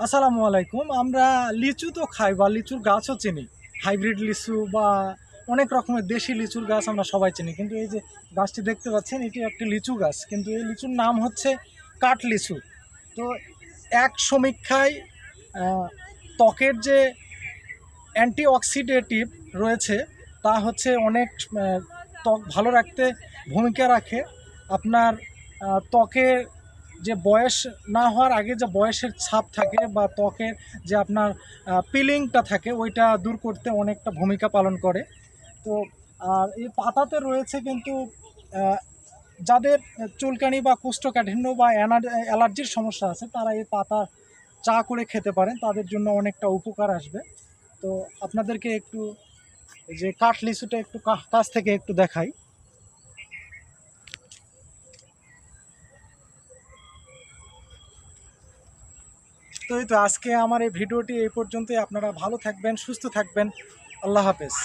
আসসালামু আলাইকুম। আমরা লিচু তো খাই বা লিচুর গাছও চিনি। হাইব্রিড লিচু বা অনেক রকমের দেশি লিচুর গাছ আমরা সবাই চিনি। কিন্তু এই যে গাছটি দেখতে পাচ্ছেন এটি একটি লিচু গাছ। কিন্তু এই লিচুর নাম হচ্ছে কাঠ লিচু। তো এক সমীক্ষায় আ ত্বকের যে অ্যান্টিঅক্সিডেটিভ রয়েছে তা হচ্ছে অনেক ত্বক ভালো রাখতে ভূমিকা রাখে। আপনার ত্বকের যে বয়স না হওয়ার আগে যে বয়সের ছাপ থাকে বা ত্বকের যে আপনার পিলিংটা থাকে ওইটা দূর করতে অনেকটা ভূমিকা পালন করে। তো আর এই পাতাতে রয়েছে কিন্তু যাদের চুলকানি বা কোষ্ঠকাঠিন্য বা অ্যালার্জির সমস্যা আছে তারা এই পাতা চা করে খেতে পারেন, তাদের জন্য অনেকটা উপকার আসবে। তো আপনাদেরকে একটু যে কাঠ লিচুটা একটু কাছ থেকে একটু দেখাই। তো এই তো আজকে আমার এই ভিডিওটি এই পর্যন্তই। আপনারা ভালো থাকবেন, সুস্থ থাকবেন। আল্লাহ হাফেজ।